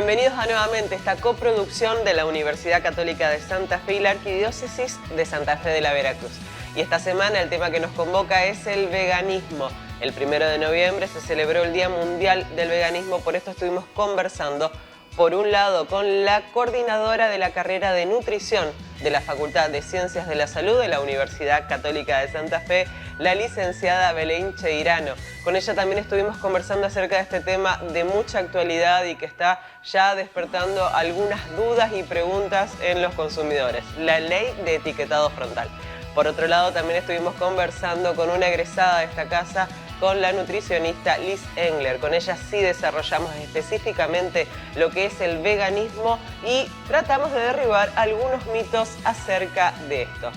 Bienvenidos a nuevamente esta coproducción de la Universidad Católica de Santa Fe y la Arquidiócesis de Santa Fe de la Veracruz. Y esta semana el tema que nos convoca es el veganismo. El 1 de noviembre se celebró el Día Mundial del Veganismo, por esto estuvimos conversando, por un lado, con la coordinadora de la carrera de nutrición de la Facultad de Ciencias de la Salud de la Universidad Católica de Santa Fe, la licenciada Belén Cheirano. Con ella también estuvimos conversando acerca de este tema de mucha actualidad y que está ya despertando algunas dudas y preguntas en los consumidores, la ley de etiquetado frontal. Por otro lado, también estuvimos conversando con una egresada de esta casa, con la nutricionista Liz Engler. Con ella sí desarrollamos específicamente lo que es el veganismo y tratamos de derribar algunos mitos acerca de esto.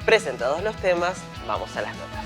Presentados los temas, vamos a las notas.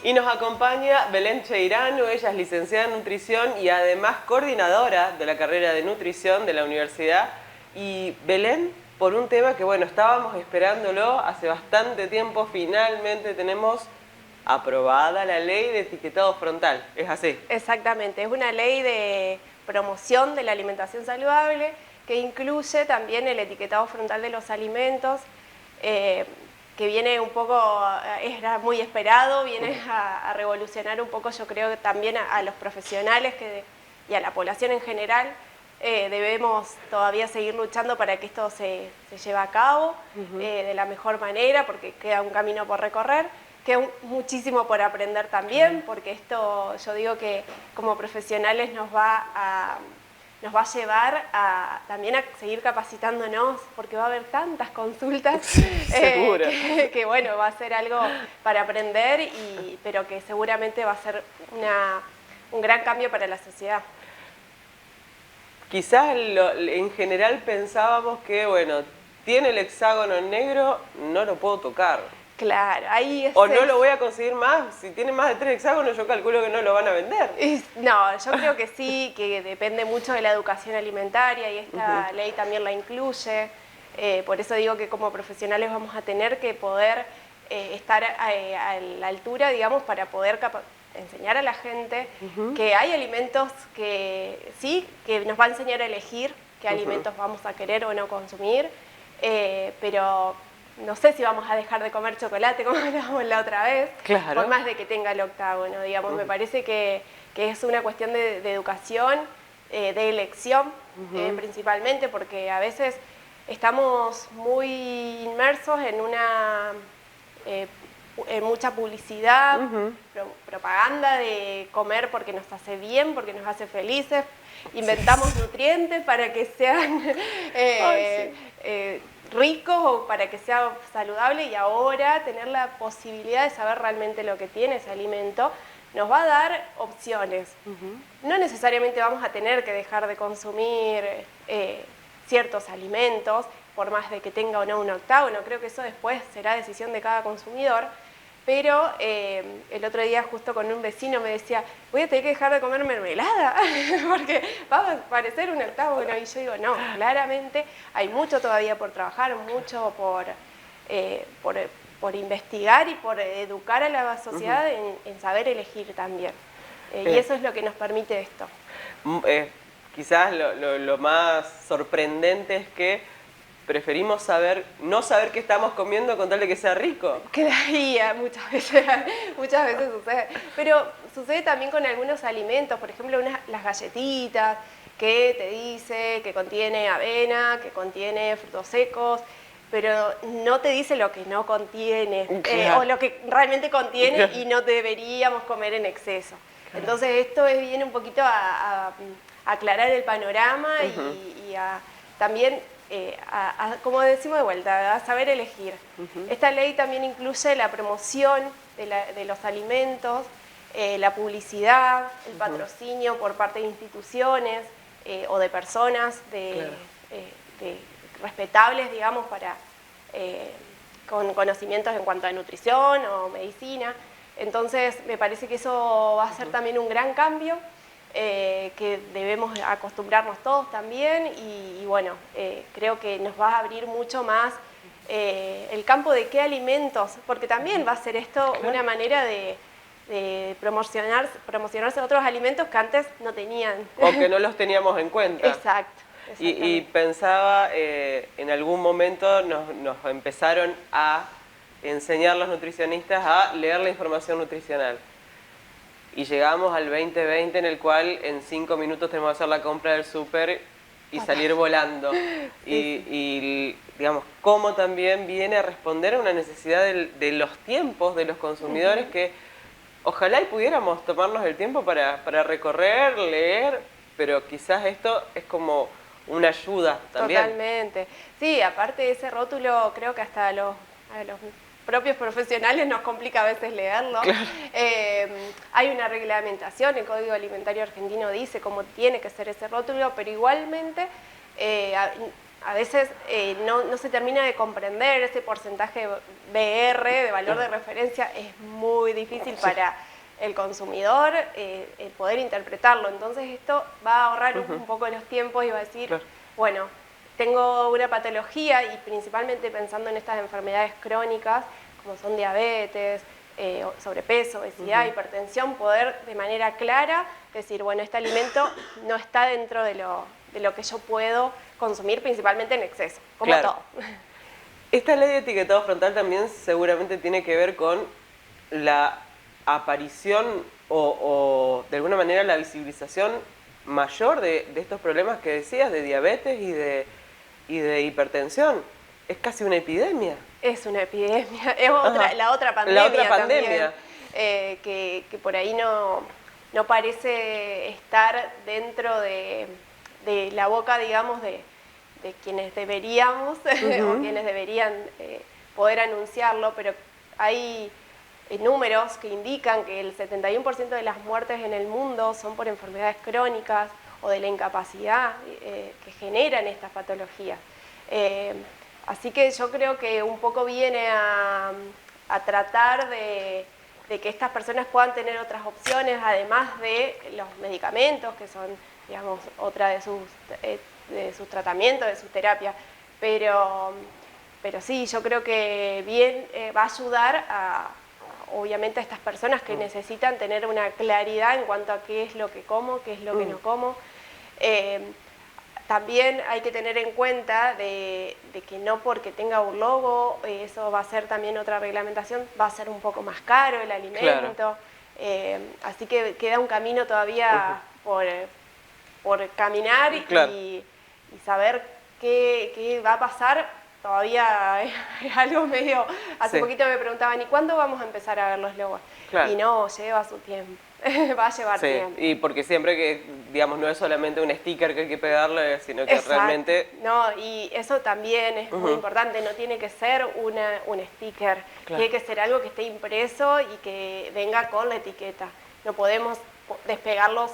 Y nos acompaña Belén Cheirano, ella es licenciada en nutrición y además coordinadora de la carrera de nutrición de la universidad. Y Belén, por un tema que bueno, estábamos esperándolo hace bastante tiempo, finalmente tenemos aprobada la ley de etiquetado frontal, ¿es así? Exactamente, es una ley de promoción de la alimentación saludable que incluye también el etiquetado frontal de los alimentos, que viene un poco, era muy esperado, viene a revolucionar un poco, yo creo, también a los profesionales y a la población en general. Debemos todavía seguir luchando para que esto se lleve a cabo de la mejor manera, porque queda un camino por recorrer, queda muchísimo por aprender también, porque esto yo digo que como profesionales nos va a llevar también a seguir capacitándonos, porque va a haber tantas consultas que bueno, va a ser algo para aprender, pero que seguramente va a ser un gran cambio para la sociedad. Quizás en general pensábamos que, bueno, tiene el hexágono en negro, no lo puedo tocar. Claro, ahí es... O no lo voy a conseguir más, si tiene más de 3 hexágonos yo calculo que no lo van a vender. No, yo creo que sí, que depende mucho de la educación alimentaria y esta ley también la incluye. Por eso digo que como profesionales vamos a tener que poder estar a la altura, digamos, para poder enseñar a la gente que hay alimentos que sí, que nos va a enseñar a elegir qué alimentos vamos a querer o no consumir, pero no sé si vamos a dejar de comer chocolate como hablábamos la otra vez, claro, por más de que tenga el octágono, digamos. Me parece que es una cuestión de educación, de elección, principalmente, porque a veces estamos muy inmersos en en mucha publicidad, propaganda de comer porque nos hace bien, porque nos hace felices, inventamos nutrientes para que sean ricos o para que sea saludable, y ahora tener la posibilidad de saber realmente lo que tiene ese alimento nos va a dar opciones. No necesariamente vamos a tener que dejar de consumir ciertos alimentos, por más de que tenga o no un octágono. Creo que eso después será decisión de cada consumidor. Pero el otro día justo con un vecino me decía, voy a tener que dejar de comer mermelada porque va a parecer un octágono. Y yo digo, no, claramente hay mucho todavía por trabajar, mucho por investigar y por educar a la sociedad en saber elegir también. Y eso es lo que nos permite esto. Quizás lo más sorprendente es que preferimos no saber qué estamos comiendo con tal de que sea rico. Claro, muchas veces sucede. Pero sucede también con algunos alimentos, por ejemplo, las galletitas, que te dice que contiene avena, que contiene frutos secos, pero no te dice lo que no contiene, o lo que realmente contiene y no deberíamos comer en exceso. Entonces esto viene un poquito a aclarar el panorama y a también... como decimos de vuelta, a saber elegir. Esta ley también incluye la promoción de los alimentos, la publicidad, el patrocinio por parte de instituciones o de personas respetables, digamos, con conocimientos en cuanto a nutrición o medicina. Entonces me parece que eso va a ser también un gran cambio, que debemos acostumbrarnos todos también y bueno, creo que nos va a abrir mucho más el campo de qué alimentos, porque también va a ser esto una manera de promocionarse otros alimentos que antes no tenían. O que no los teníamos en cuenta. Exacto. Y pensaba, en algún momento nos empezaron a enseñar los nutricionistas a leer la información nutricional. Y llegamos al 2020 en el cual en 5 minutos tenemos que hacer la compra del súper y salir volando. Y digamos, cómo también viene a responder a una necesidad de los tiempos de los consumidores que ojalá y pudiéramos tomarnos el tiempo para recorrer, leer, pero quizás esto es como una ayuda también. Totalmente. Sí, aparte de ese rótulo, creo que hasta a los propios profesionales nos complica a veces leerlo. Claro. Hay una reglamentación, el Código Alimentario Argentino dice cómo tiene que ser ese rótulo, pero igualmente a veces no se termina de comprender ese porcentaje BR, de valor de referencia, es muy difícil para el consumidor poder interpretarlo. Entonces esto va a ahorrar un poco los tiempos y va a decir, bueno, tengo una patología y principalmente pensando en estas enfermedades crónicas, como son diabetes, sobrepeso, obesidad, hipertensión, poder de manera clara decir, bueno, este alimento no está dentro de lo que yo puedo consumir, principalmente en exceso, como todo. Esta ley de etiquetado frontal también seguramente tiene que ver con la aparición o de alguna manera la visibilización mayor de estos problemas que decías, de diabetes y de hipertensión. Es casi una epidemia. Es una epidemia, es la otra pandemia. La otra pandemia. También, que por ahí no parece estar dentro de la boca, digamos, de quienes deberíamos o quienes deberían poder anunciarlo, pero hay números que indican que el 71% de las muertes en el mundo son por enfermedades crónicas o de la incapacidad que generan estas patologías. Así que yo creo que un poco viene a tratar de que estas personas puedan tener otras opciones, además de los medicamentos, que son, digamos, otra de sus tratamientos, de sus terapias. Pero sí, yo creo que bien va a ayudar obviamente a estas personas que necesitan tener una claridad en cuanto a qué es lo que como, qué es lo que no como. También hay que tener en cuenta de que no porque tenga un logo, eso va a ser también otra reglamentación, va a ser un poco más caro el alimento. Así que queda un camino todavía por caminar y saber qué va a pasar. Todavía es algo medio... Hace poquito me preguntaban, ¿y cuándo vamos a empezar a ver los logos? Y no, lleva su tiempo. Va a llevar tiempo. Y porque siempre que, digamos, no es solamente un sticker que hay que pegarle, sino que realmente... No, y eso también es muy importante, no tiene que ser un sticker, tiene que ser algo que esté impreso y que venga con la etiqueta. No podemos despegarlos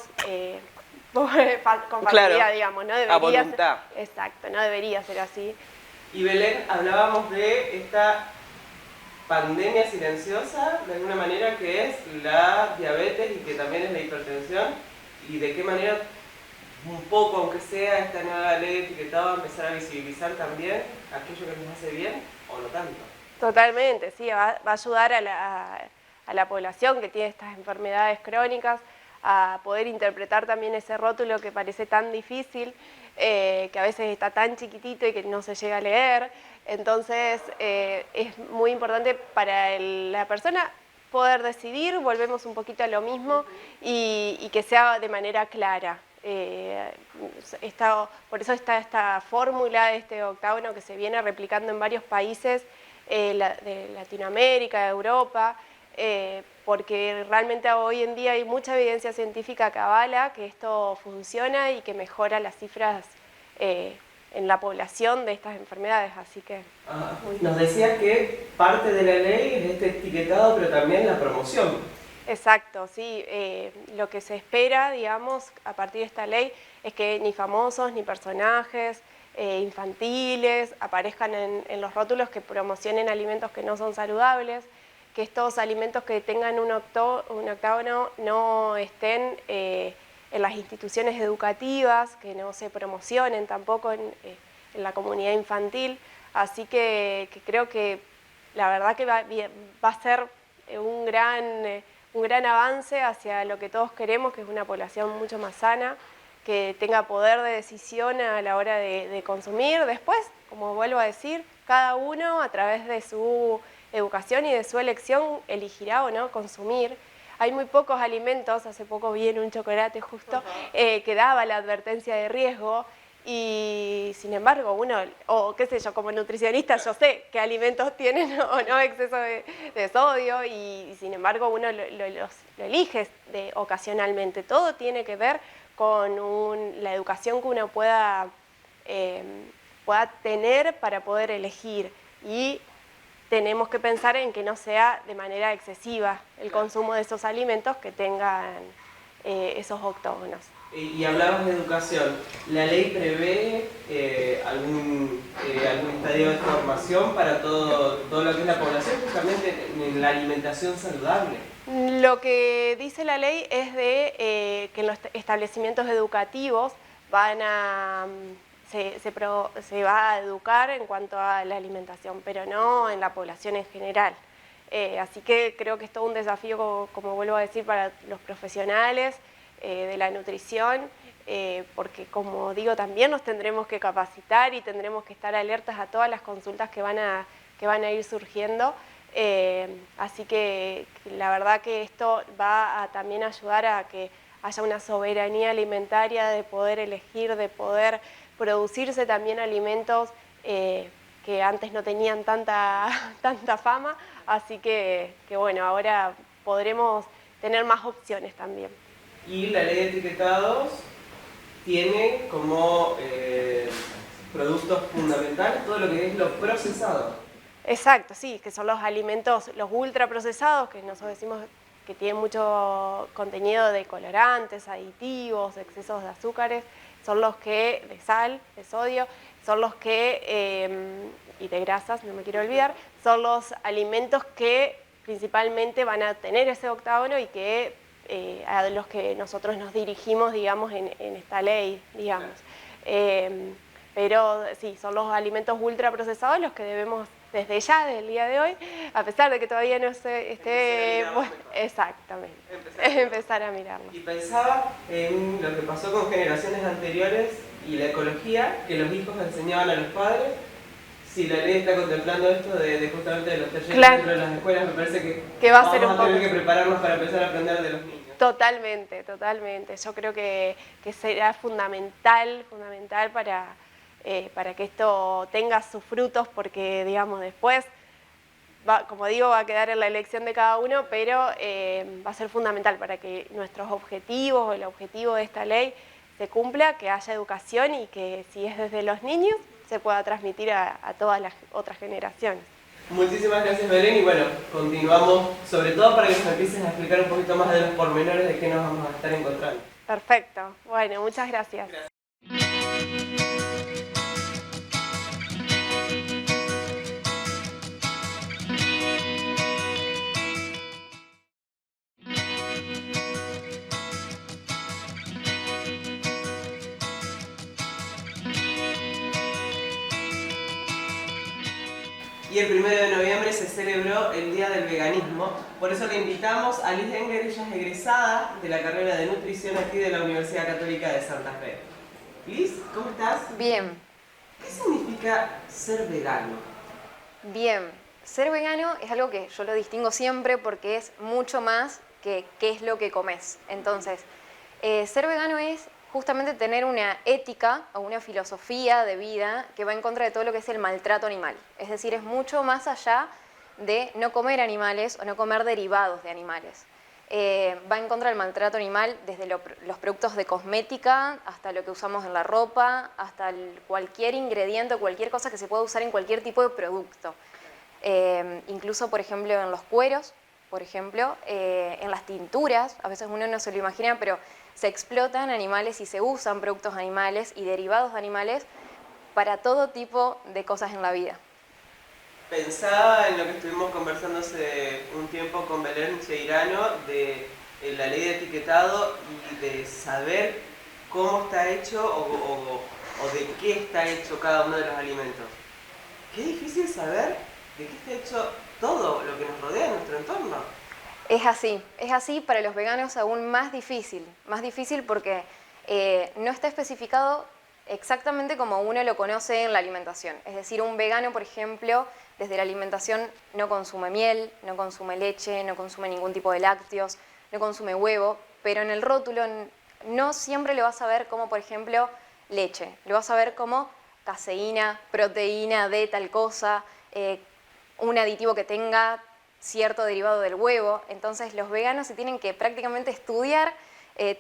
con facilidad, digamos, no debería a voluntad. Exacto, no debería ser así. Y Belén, hablábamos de esta pandemia silenciosa, de alguna manera, que es la diabetes y que también es la hipertensión, y de qué manera, un poco, aunque sea esta nueva ley de etiquetado, va a empezar a visibilizar también aquello que nos hace bien o no tanto. Totalmente, sí, va a ayudar a la población que tiene estas enfermedades crónicas a poder interpretar también ese rótulo que parece tan difícil, que a veces está tan chiquitito y que no se llega a leer. Entonces es muy importante para la persona poder decidir, volvemos un poquito a lo mismo, y que sea de manera clara. Por eso está esta fórmula de este octágono que se viene replicando en varios países de Latinoamérica, de Europa, porque realmente hoy en día hay mucha evidencia científica que avala que esto funciona y que mejora las cifras en la población de estas enfermedades, así que... Nos decías que parte de la ley es este etiquetado, pero también la promoción. Exacto, sí. Lo que se espera, digamos, a partir de esta ley es que ni famosos, ni personajes infantiles aparezcan en los rótulos que promocionen alimentos que no son saludables. que estos alimentos que tengan un octágono no estén en las instituciones educativas, que no se promocionen tampoco en la comunidad infantil. Así que creo que la verdad que va a ser un gran avance hacia lo que todos queremos, que es una población mucho más sana, que tenga poder de decisión a la hora de consumir. Después, como vuelvo a decir, cada uno a través de su educación y de su elección elegirá o no consumir. Hay muy pocos alimentos, hace poco vi en un chocolate justo, que daba la advertencia de riesgo, y sin embargo uno, o qué sé yo, como nutricionista yo sé qué alimentos tienen o no exceso de sodio, y sin embargo uno lo elige ocasionalmente. Todo tiene que ver con la educación que uno pueda tener para poder elegir, y tenemos que pensar en que no sea de manera excesiva el consumo de esos alimentos que tengan esos octógonos. Y hablabas de educación. ¿La ley prevé algún estadio de formación para todo lo que es la población, justamente en la alimentación saludable? Lo que dice la ley es que en los establecimientos educativos se va a educar en cuanto a la alimentación, pero no en la población en general. Así que creo que es todo un desafío, como vuelvo a decir, para los profesionales de la nutrición, porque como digo, también nos tendremos que capacitar y tendremos que estar alertas a todas las consultas que van a ir surgiendo. Así que la verdad que esto va a también ayudar a que haya una soberanía alimentaria, de poder elegir, de poder producirse también alimentos que antes no tenían tanta fama. Así que bueno, ahora podremos tener más opciones también. Y la ley de etiquetados tiene como productos fundamentales todo lo que es lo procesado. Exacto, sí, que son los alimentos, los ultraprocesados, que nosotros decimos que tienen mucho contenido de colorantes, aditivos, excesos de azúcares, son los que, de sal, de sodio, son los que, y de grasas, no me quiero olvidar, son los alimentos que principalmente van a tener ese octágono y que a los que nosotros nos dirigimos, digamos, en esta ley, digamos. Pero sí, son los alimentos ultraprocesados los que debemos desde ya, desde el día de hoy, a pesar de que todavía no se esté... Bueno, exactamente, empezar a mirarlo. Y pensaba en lo que pasó con generaciones anteriores y la ecología, que los hijos enseñaban a los padres. Si la ley está contemplando esto de justamente de los talleres dentro de las escuelas, me parece que va a ser vamos a tener que prepararnos para empezar a aprender de los niños. Totalmente, totalmente. Yo creo que será fundamental para que esto tenga sus frutos, porque, digamos, después, como digo, va a quedar en la elección de cada uno, pero va a ser fundamental para que nuestros objetivos, o el objetivo de esta ley, se cumpla, que haya educación y que, si es desde los niños, se pueda transmitir a todas las otras generaciones. Muchísimas gracias, Belén, y bueno, continuamos, sobre todo para que nos empieces a explicar un poquito más de los pormenores de qué nos vamos a estar encontrando. Perfecto, bueno, muchas gracias. Y el 1 de noviembre se celebró el Día del Veganismo, por eso le invitamos a Liz Engler. Ella es egresada de la carrera de nutrición aquí de la Universidad Católica de Santa Fe. Liz, ¿cómo estás? Bien. ¿Qué significa ser vegano? Bien, ser vegano es algo que yo lo distingo siempre porque es mucho más que qué es lo que comes. Entonces, ser vegano es justamente tener una ética o una filosofía de vida que va en contra de todo lo que es el maltrato animal. Es decir, es mucho más allá de no comer animales o no comer derivados de animales. Va en contra del maltrato animal desde los productos de cosmética hasta lo que usamos en la ropa, hasta cualquier ingrediente o cualquier cosa que se pueda usar en cualquier tipo de producto. Incluso, por ejemplo, en los cueros, por ejemplo, en las tinturas, a veces uno no se lo imagina, pero se explotan animales y se usan productos animales y derivados de animales para todo tipo de cosas en la vida. Pensaba en lo que estuvimos conversando hace un tiempo con Belén Cheirano de la ley de etiquetado y de saber cómo está hecho o de qué está hecho cada uno de los alimentos. Qué difícil saber de qué está hecho todo lo que nos rodea en nuestro entorno. Es así, para los veganos aún más difícil porque no está especificado exactamente como uno lo conoce en la alimentación. Es decir, un vegano, por ejemplo, desde la alimentación no consume miel, no consume leche, no consume ningún tipo de lácteos, no consume huevo, pero en el rótulo no siempre lo vas a ver como, por ejemplo, leche. Lo vas a ver como caseína, proteína de tal cosa, un aditivo que tenga cierto derivado del huevo. Entonces los veganos se tienen que prácticamente estudiar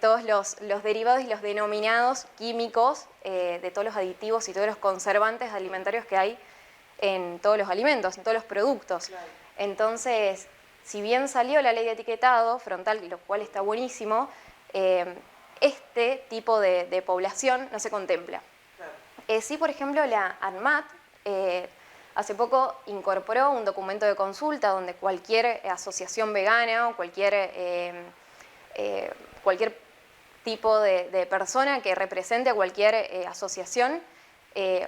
todos los derivados y los denominados químicos de todos los aditivos y todos los conservantes alimentarios que hay en todos los alimentos, en todos los productos. Claro. Entonces, si bien salió la ley de etiquetado frontal, lo cual está buenísimo, este tipo de población no se contempla. Claro. Sí, por ejemplo, la ANMAT hace poco incorporó un documento de consulta donde cualquier asociación vegana o cualquier tipo de persona que represente a cualquier asociación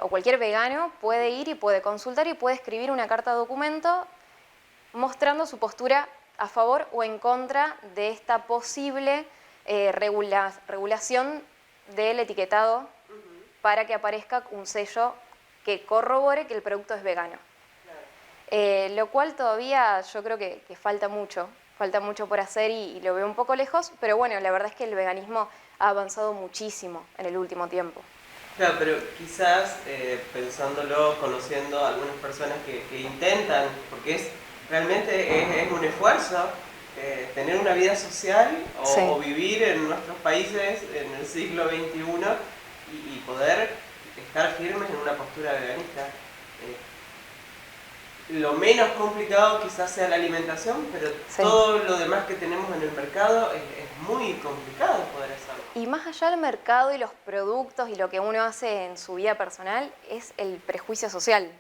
o cualquier vegano puede ir y puede consultar y puede escribir una carta documento mostrando su postura a favor o en contra de esta posible regulación del etiquetado para que aparezca un sello que corrobore que el producto es vegano. Lo cual todavía yo creo que falta mucho por hacer y lo veo un poco lejos, pero bueno, la verdad es que el veganismo ha avanzado muchísimo en el último tiempo. Claro, pero quizás pensándolo, conociendo a algunas personas que intentan, porque realmente es un esfuerzo tener una vida social Sí. o vivir en nuestros países en el siglo XXI y poder estar firmes en una postura veganista. Lo menos complicado quizás sea la alimentación, pero Sí. todo lo demás que tenemos en el mercado es muy complicado poder hacerlo. Y más allá del mercado y los productos y lo que uno hace en su vida personal es el prejuicio social.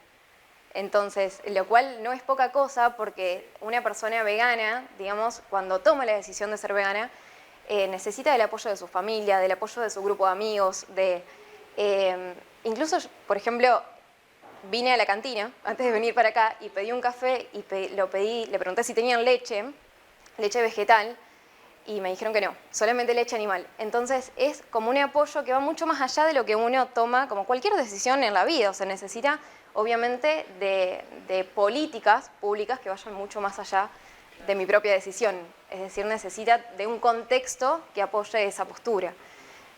Entonces, lo cual no es poca cosa porque una persona vegana, digamos, cuando toma la decisión de ser vegana, necesita del apoyo de su familia, del apoyo de su grupo de amigos, incluso, por ejemplo, vine a la cantina antes de venir para acá y pedí un café y le pregunté si tenían leche vegetal, y me dijeron que no, solamente leche animal. Entonces es como un apoyo que va mucho más allá de lo que uno toma como cualquier decisión en la vida. O sea, necesita obviamente de políticas públicas que vayan mucho más allá de mi propia decisión. Es decir, necesita de un contexto que apoye esa postura.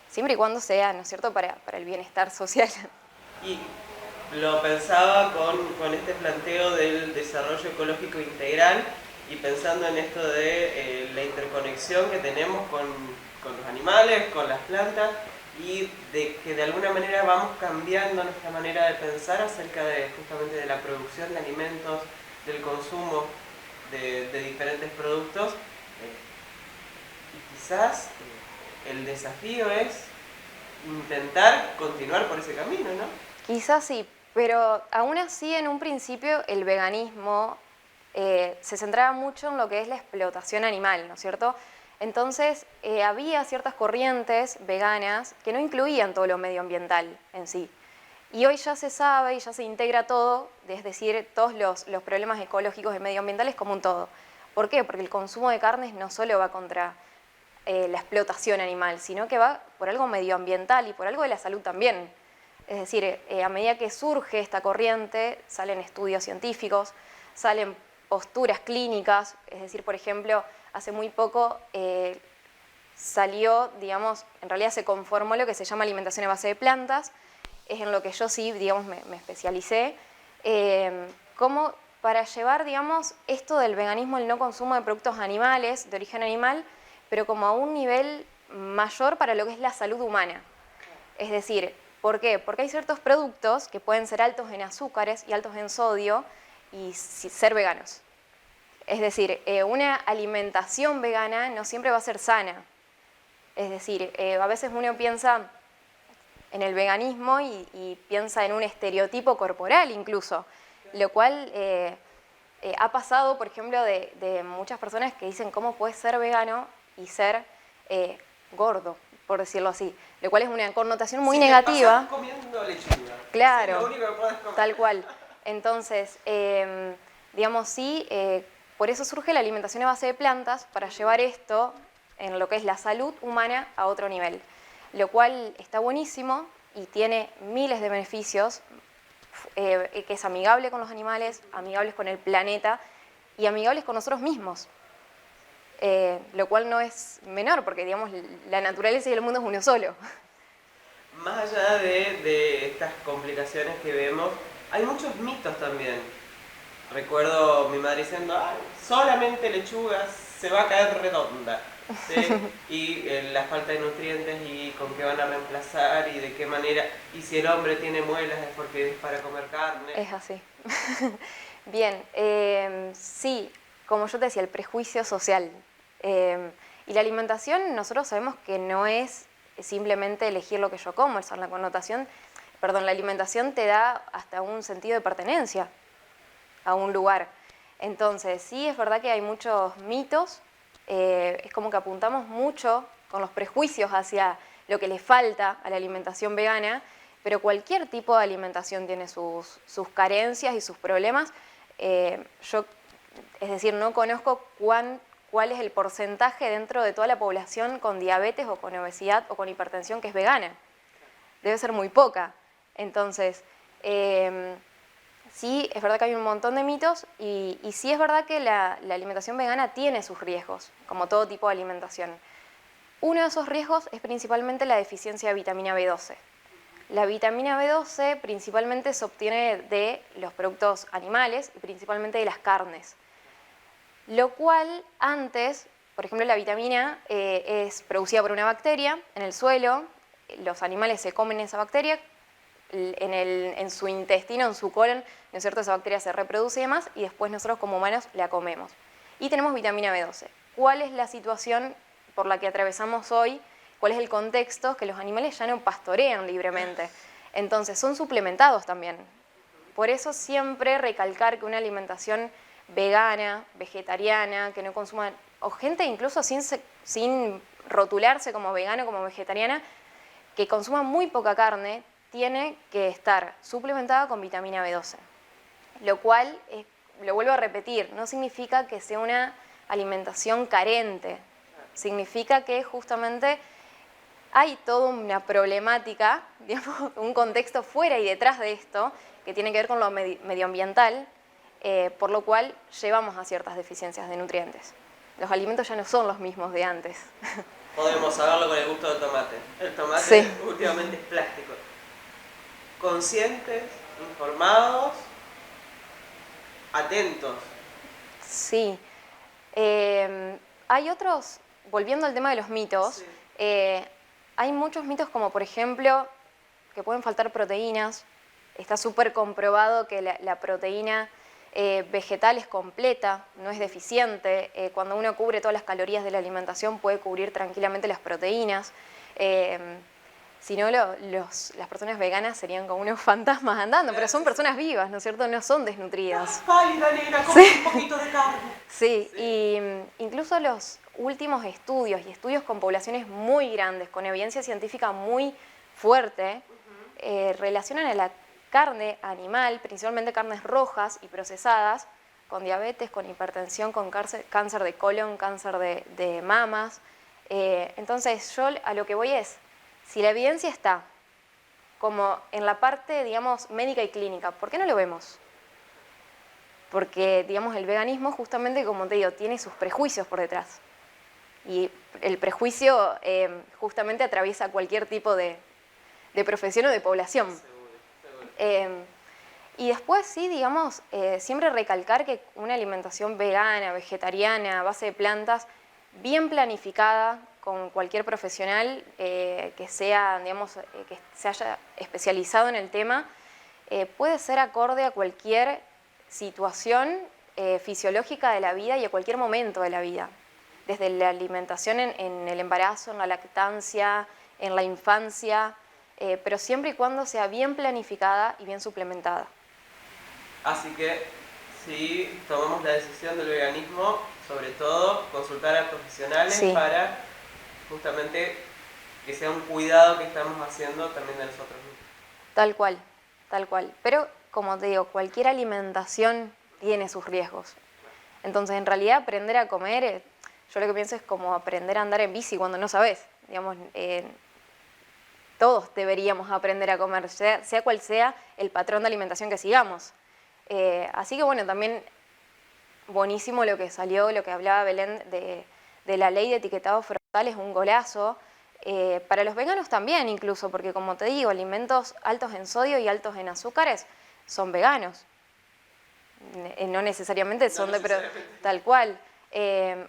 Siempre y cuando sea, ¿no es cierto?, para el bienestar social. Y lo pensaba con este planteo del desarrollo ecológico integral y pensando en esto de la interconexión que tenemos con los animales, con las plantas y de que de alguna manera vamos cambiando nuestra manera de pensar acerca de justamente de la producción de alimentos, del consumo de diferentes productos. Y quizás el desafío es intentar continuar por ese camino, ¿no? Quizás sí, pero aún así en un principio el veganismo se centraba mucho en lo que es la explotación animal, ¿no es cierto? Entonces había ciertas corrientes veganas que no incluían todo lo medioambiental en sí. Y hoy ya se sabe y ya se integra todo, es decir, todos los problemas ecológicos y medioambientales como un todo. ¿Por qué? Porque el consumo de carnes no solo va contra la explotación animal, sino que va por algo medioambiental y por algo de la salud también. Es decir, a medida que surge esta corriente, salen estudios científicos, salen posturas clínicas, es decir, por ejemplo, hace muy poco salió, digamos, en realidad se conformó lo que se llama alimentación a base de plantas, es en lo que yo sí, digamos, me especialicé, como para llevar, digamos, esto del veganismo, el no consumo de productos animales, de origen animal, pero como a un nivel mayor para lo que es la salud humana. Es decir, ¿por qué? Porque hay ciertos productos que pueden ser altos en azúcares y altos en sodio y ser veganos. Es decir, una alimentación vegana no siempre va a ser sana. Es decir, a veces uno piensa en el veganismo y piensa en un estereotipo corporal incluso. lo cual ha pasado, por ejemplo, de muchas personas que dicen cómo puedes ser vegano y ser gordo, por decirlo así, lo cual es una connotación muy negativa. Te pasas comiendo lechuga. Claro, Sí, lo único que podés comer. tal cual. Entonces, digamos, sí, por eso surge la alimentación a base de plantas, para llevar esto en lo que es la salud humana a otro nivel, lo cual está buenísimo y tiene miles de beneficios, que es amigable con los animales, amigables con el planeta y amigables con nosotros mismos. Lo cual no es menor, porque digamos, la naturaleza y el mundo es uno solo. Más allá de estas complicaciones que vemos, hay muchos mitos también. Recuerdo mi madre diciendo, solamente lechugas se va a caer redonda. ¿Sí? Y la falta de nutrientes y con qué van a reemplazar y de qué manera. Y si el hombre tiene muelas es porque es para comer carne. Es así. Bien, sí, como yo te decía, el prejuicio social. Y la alimentación, nosotros sabemos que no es simplemente elegir lo que yo como, esa es la connotación. Perdón, la alimentación te da hasta un sentido de pertenencia a un lugar. Entonces, sí, es verdad que hay muchos mitos, es como que apuntamos mucho con los prejuicios hacia lo que le falta a la alimentación vegana, pero cualquier tipo de alimentación tiene sus carencias y sus problemas. Yo, es decir, no conozco cuál es el porcentaje dentro de toda la población con diabetes o con obesidad o con hipertensión que es vegana. Debe ser muy poca. Entonces, sí, es verdad que hay un montón de mitos y sí es verdad que la alimentación vegana tiene sus riesgos, como todo tipo de alimentación. Uno de esos riesgos es principalmente la deficiencia de vitamina B12. La vitamina B12 principalmente se obtiene de los productos animales y principalmente de las carnes. Lo cual antes, por ejemplo, la vitamina es producida por una bacteria en el suelo, los animales se comen esa bacteria, en su intestino, en su colon, ¿no es cierto? Esa bacteria se reproduce y demás, y después nosotros como humanos la comemos. Y tenemos vitamina B12. ¿Cuál es la situación por la que atravesamos hoy? ¿Cuál es el contexto? Que los animales ya no pastorean libremente. Entonces son suplementados también. Por eso siempre recalcar que una alimentación vegana, vegetariana, que no consuma, o gente incluso sin rotularse como vegano, como vegetariana, que consuma muy poca carne, tiene que estar suplementada con vitamina B12. Lo cual, lo vuelvo a repetir, no significa que sea una alimentación carente. Significa que justamente hay toda una problemática, digamos, un contexto fuera y detrás de esto, que tiene que ver con lo medioambiental, por lo cual llevamos a ciertas deficiencias de nutrientes. Los alimentos ya no son los mismos de antes. Podemos saberlo con el gusto del tomate. El tomate sí. Últimamente es plástico. Conscientes, informados, atentos. Sí. Hay otros, volviendo al tema de los mitos, Sí. Hay muchos mitos como por ejemplo que pueden faltar proteínas. Está súper comprobado que la proteína vegetal es completa, no es deficiente. Cuando uno cubre todas las calorías de la alimentación puede cubrir tranquilamente las proteínas. Si no, las personas veganas serían como unos fantasmas andando, pero son personas vivas, ¿no es cierto? No son desnutridas. Pálida, nena, come un poquito de carne. Sí, y incluso los últimos estudios y estudios con poblaciones muy grandes, con evidencia científica muy fuerte, relacionan a la carne animal, principalmente carnes rojas y procesadas, con diabetes, con hipertensión, con cáncer de colon, cáncer de mamas. Entonces yo a lo que voy es, si la evidencia está como en la parte, digamos, médica y clínica, ¿por qué no lo vemos? Porque, digamos, el veganismo justamente, como te digo, tiene sus prejuicios por detrás. Y el prejuicio justamente atraviesa cualquier tipo de profesión o de población. Seguro. Y después sí, digamos, siempre recalcar que una alimentación vegana, vegetariana, a base de plantas, bien planificada, con cualquier profesional que sea, digamos, que se haya especializado en el tema, puede ser acorde a cualquier situación fisiológica de la vida y a cualquier momento de la vida. Desde la alimentación en el embarazo, en la lactancia, en la infancia, pero siempre y cuando sea bien planificada y bien suplementada. Así que si tomamos la decisión del veganismo, sobre todo consultar a profesionales Sí. para justamente que sea un cuidado que estamos haciendo también de nosotros mismos. Tal cual, tal cual. Pero, como te digo, cualquier alimentación tiene sus riesgos. Entonces, en realidad, aprender a comer, yo lo que pienso es como aprender a andar en bici cuando no sabes. Digamos, todos deberíamos aprender a comer, sea cual sea el patrón de alimentación que sigamos. Así que, bueno, también buenísimo lo que salió, lo que hablaba Belén de la ley de etiquetado frontal, es un golazo. Para los veganos también incluso, porque como te digo, alimentos altos en sodio y altos en azúcares son veganos. No necesariamente son tal cual.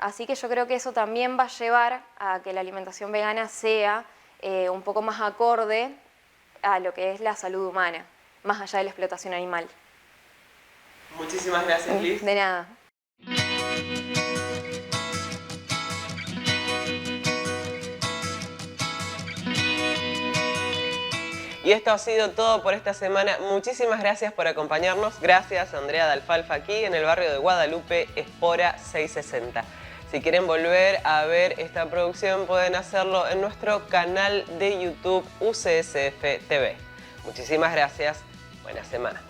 Así que yo creo que eso también va a llevar a que la alimentación vegana sea un poco más acorde a lo que es la salud humana, más allá de la explotación animal. Muchísimas gracias, Liz. De nada. Y esto ha sido todo por esta semana. Muchísimas gracias por acompañarnos. Gracias, Andrea de Alfalfa, aquí en el barrio de Guadalupe, Espora 660. Si quieren volver a ver esta producción, pueden hacerlo en nuestro canal de YouTube UCSF TV. Muchísimas gracias. Buena semana.